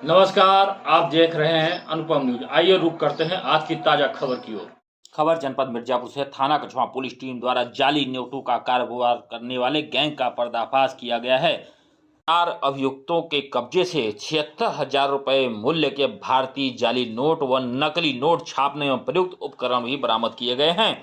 नमस्कार। आप देख रहे हैं अनुपम न्यूज। आइए रुक करते हैं आज की ताजा खबर की ओर। खबर जनपद मिर्जापुर से थाना कछवा पुलिस टीम द्वारा जाली नोटों का कारोबार करने वाले गैंग का पर्दाफाश किया गया है। 4 अभियुक्तों के कब्जे से 76,000 रुपए मूल्य के भारतीय जाली नोट व नकली नोट छापने में प्रयुक्त उपकरण भी बरामद किए गए हैं।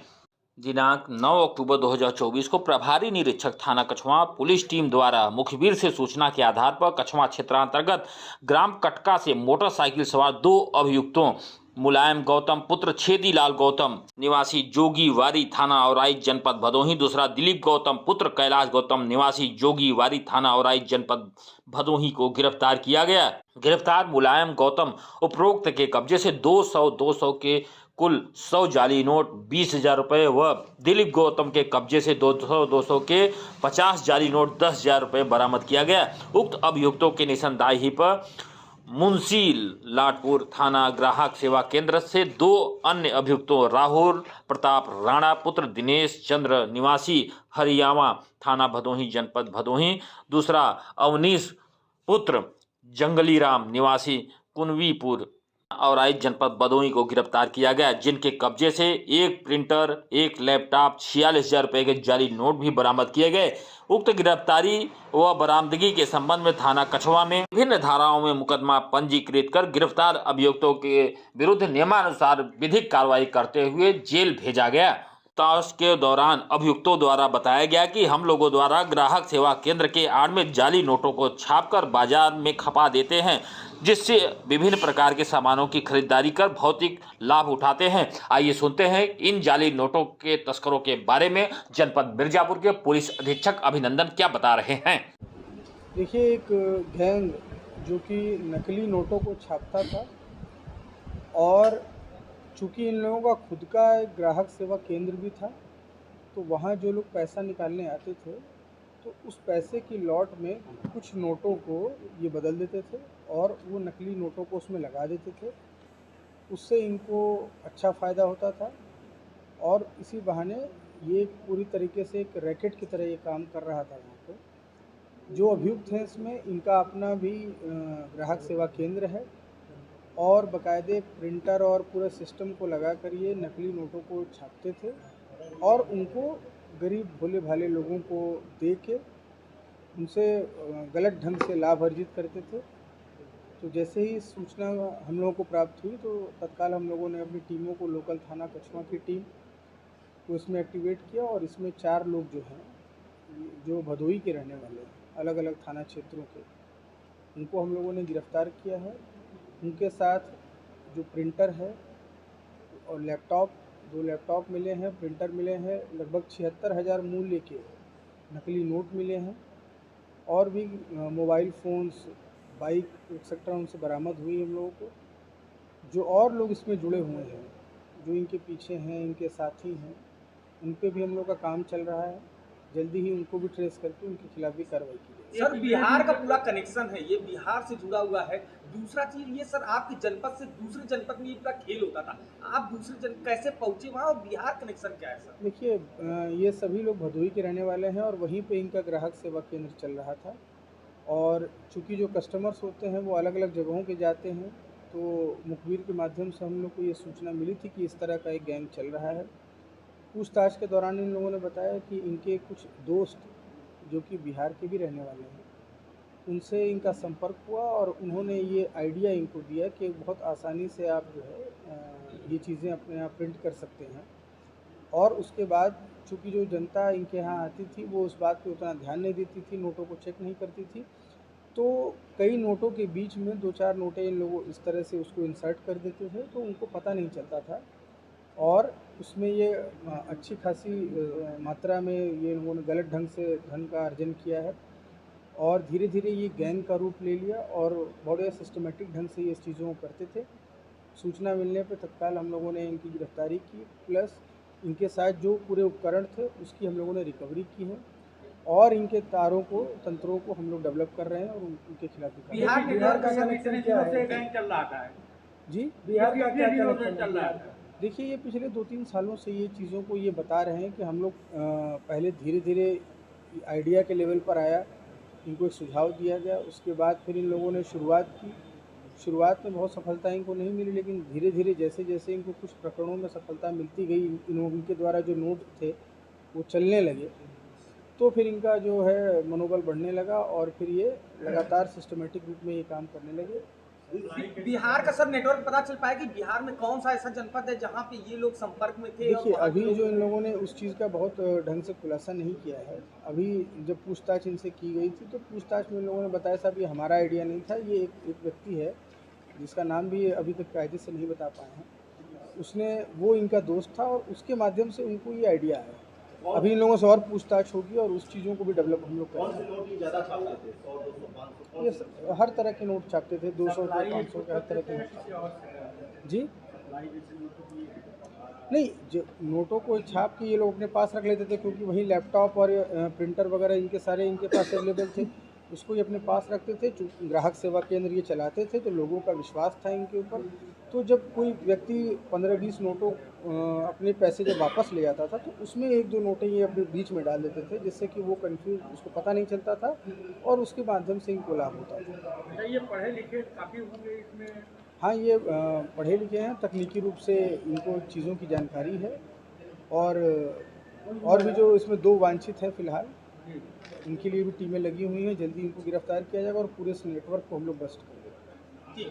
दिनांक 9 अक्टूबर 2024 को प्रभारी निरीक्षक थाना कछवा पुलिस टीम द्वारा मुखबिर से सूचना के आधार पर कछवा क्षेत्रांतर्गत ग्राम कटका से मोटरसाइकिल सवार 2 अभियुक्तों मुलायम गौतम पुत्र छेदीलाल गौतम निवासी जोगीवारी थाना औराई जनपद भदोही, दूसरा दिलीप गौतम पुत्र कैलाश गौतम निवासी जोगीवारी थाना औराई जनपद भदोही को गिरफ्तार किया गया। गिरफ्तार मुलायम गौतम उपरोक्त के कब्जे से 200 के कुल 100 जाली नोट 20,000 रुपये व दिलीप गौतम के कब्जे से 200 के 50 जाली नोट 10,000 रुपये बरामद किया गया। उक्त अभियुक्तों के निशानदाही पर मुंशी लाटपुर थाना ग्राहक सेवा केंद्र से 2 अन्य अभियुक्तों राहुल प्रताप राणा पुत्र दिनेश चंद्र निवासी हरियावा थाना भदोही जनपद भदोही, दूसरा अवनीश पुत्र जंगलीराम निवासी कुनवीपुर औराई जनपद भदोही को गिरफ्तार किया गया, जिनके कब्जे से एक प्रिंटर, एक लैपटॉप, 46,000 रुपये के जाली नोट भी बरामद किए गए। उक्त गिरफ्तारी व बरामदगी के संबंध में थाना कछवा में विभिन्न धाराओं में मुकदमा पंजीकृत कर गिरफ्तार अभियुक्तों के विरुद्ध नियमानुसार विधिक कार्रवाई करते हुए जेल भेजा गया। पूछताछ के दौरान अभियुक्तों द्वारा बताया गया कि हम लोगों द्वारा ग्राहक सेवा केंद्र के आड़ में जाली नोटों को छापकर बाजार में खपा देते हैं, जिससे विभिन्न प्रकार के सामानों की खरीदारी कर भौतिक लाभ उठाते हैं। आइए सुनते हैं इन जाली नोटों के तस्करों के बारे में जनपद मिर्जापुर के पुलिस अधीक्षक अभिनंदन क्या बता रहे हैं। देखिए, एक गैंग जो कि नकली नोटों को छापता था और चूँकि इन लोगों का खुद का एक ग्राहक सेवा केंद्र भी था, तो वहाँ जो लोग पैसा निकालने आते थे तो उस पैसे की लौट में कुछ नोटों को ये बदल देते थे और वो नकली नोटों को उसमें लगा देते थे। उससे इनको अच्छा फ़ायदा होता था और इसी बहाने ये पूरी तरीके से एक रैकेट की तरह ये काम कर रहा था वहाँ पे। जो अभियुक्त हैं इसमें, इनका अपना भी ग्राहक सेवा केंद्र है और बाकायदे प्रिंटर और पूरे सिस्टम को लगा कर ये नकली नोटों को छापते थे और उनको गरीब भोले भाले लोगों को दे के उनसे गलत ढंग से लाभ अर्जित करते थे। तो जैसे ही सूचना हम लोगों को प्राप्त हुई तो तत्काल हम लोगों ने अपनी टीमों को, लोकल थाना कछवा की टीम को इसमें एक्टिवेट किया और इसमें 4 लोग जो हैं, जो भदोही के रहने वाले हैं, अलग अलग थाना क्षेत्रों के, उनको हम लोगों ने गिरफ़्तार किया है। उनके साथ जो प्रिंटर है और लैपटॉप, 2 लैपटॉप मिले हैं, प्रिंटर मिले हैं, लगभग 76,000 मूल्य के नकली नोट मिले हैं और भी मोबाइल फ़ोन्स, बाइक एक्सेट्रा उनसे बरामद हुई हम लोगों को। जो और लोग इसमें जुड़े हुए हैं, जो इनके पीछे हैं, इनके साथी हैं, उन पे भी हम लोग का काम चल रहा है। जल्दी ही उनको भी ट्रेस करके उनके खिलाफ भी कार्रवाई की जाएगी। सर, बिहार का पूरा कनेक्शन है, ये बिहार से जुड़ा हुआ है। दूसरा चीज ये सर, आपके जनपद से दूसरे जनपद में ये पूरा खेल होता था, आप दूसरे जनपद कैसे पहुंचे वहाँ और बिहार कनेक्शन क्या है सर? देखिए, ये सभी लोग भदोही के रहने वाले हैं और वहीं पे इनका ग्राहक सेवा केंद्र चल रहा था और चूँकि जो कस्टमर्स होते हैं वो अलग अलग जगहों के जाते हैं, तो मुखबिर के माध्यम से हम लोग को ये सूचना मिली थी कि इस तरह का एक गैंग चल रहा है। पूछताछ के दौरान इन लोगों ने बताया कि इनके कुछ दोस्त जो कि बिहार के भी रहने वाले हैं, उनसे इनका संपर्क हुआ और उन्होंने ये आइडिया इनको दिया कि बहुत आसानी से आप जो है ये चीज़ें अपने यहाँ प्रिंट कर सकते हैं। और उसके बाद चूँकि जो जनता इनके यहाँ आती थी वो उस बात पे उतना ध्यान नहीं देती थी, नोटों को चेक नहीं करती थी, तो कई नोटों के बीच में 2-4 नोटें इन लोगों इस तरह से उसको इंसर्ट कर देते थे, तो उनको पता नहीं चलता था और उसमें ये अच्छी खासी मात्रा में ये लोगों ने गलत ढंग से धन का अर्जन किया है और धीरे धीरे ये गैंग का रूप ले लिया और बड़े सिस्टमेटिक ढंग से ये इस चीज़ों को करते थे। सूचना मिलने पर तत्काल हम लोगों ने इनकी गिरफ्तारी की, प्लस इनके साथ जो पूरे उपकरण थे उसकी हम लोगों ने रिकवरी की है और इनके तारों को, तंत्रों को हम लोग डेवलप कर रहे हैं और उनके खिलाफ बिहार का कनेक्शन क्या है? चल रहा है जी, बिहार का क्या कनेक्शन चल रहा है? देखिए, ये पिछले 2-3 सालों से ये चीज़ों को ये बता रहे हैं कि हम लोग पहले धीरे धीरे आइडिया के लेवल पर आया, इनको एक सुझाव दिया गया, उसके बाद फिर इन लोगों ने शुरुआत की। शुरुआत में बहुत सफलता इनको नहीं मिली, लेकिन धीरे धीरे जैसे जैसे इनको कुछ प्रकरणों में सफलता मिलती गई, इनके द्वारा जो नोट थे वो चलने लगे, तो फिर इनका जो है मनोबल बढ़ने लगा और फिर ये लगातार सिस्टमेटिक रूप में ये काम करने लगे। बिहार का सर नेटवर्क पता चल पाया कि बिहार में कौन सा ऐसा जनपद है जहाँ पे ये लोग संपर्क में थे? देखिए, और अभी जो इन लोगों ने उस चीज़ का बहुत ढंग से खुलासा नहीं किया है। अभी जब पूछताछ इनसे की गई थी तो पूछताछ में इन लोगों ने बताया साहब ये हमारा आइडिया नहीं था, ये एक व्यक्ति है जिसका नाम भी ये अभी तक कायदे से नहीं बता पाए हैं, उसने वो इनका दोस्त था और उसके माध्यम से उनको ये आइडिया है। अभी इन लोगों से और पूछताछ होगी और उस चीज़ों को भी डेवलप हम लोग करेंगे। ये हर तरह के नोट छापते थे, 200 के, 500 के, हर तरह के नोट छापते। जी नहीं, जो नोटों को छाप के ये लोग अपने पास रख लेते थे, क्योंकि वही लैपटॉप और प्रिंटर वगैरह इनके सारे इनके पास अवेलेबल थे, उसको ये अपने पास रखते थे। ग्राहक सेवा केंद्र ये चलाते थे तो लोगों का विश्वास था इनके ऊपर। तो जब कोई व्यक्ति 15-20 नोटों अपने पैसे जब वापस ले जाता था तो उसमें 1-2 नोटें ये अपने बीच में डाल देते थे, जिससे कि वो कंफ्यूज, उसको पता नहीं चलता था और उसके माध्यम से इनको लाभ होता था। ये पढ़े लिखे काफ़ी होंगे इसमें? हाँ, ये पढ़े लिखे हैं, तकनीकी रूप से इनको चीज़ों की जानकारी है और भी जो इसमें 2 वांछित हैं फिलहाल, इनके लिए भी टीमें लगी हुई हैं। जल्दी इनको गिरफ्तार किया जाएगा और पूरे इस नेटवर्क को हम लोग बस्ट करेंगे।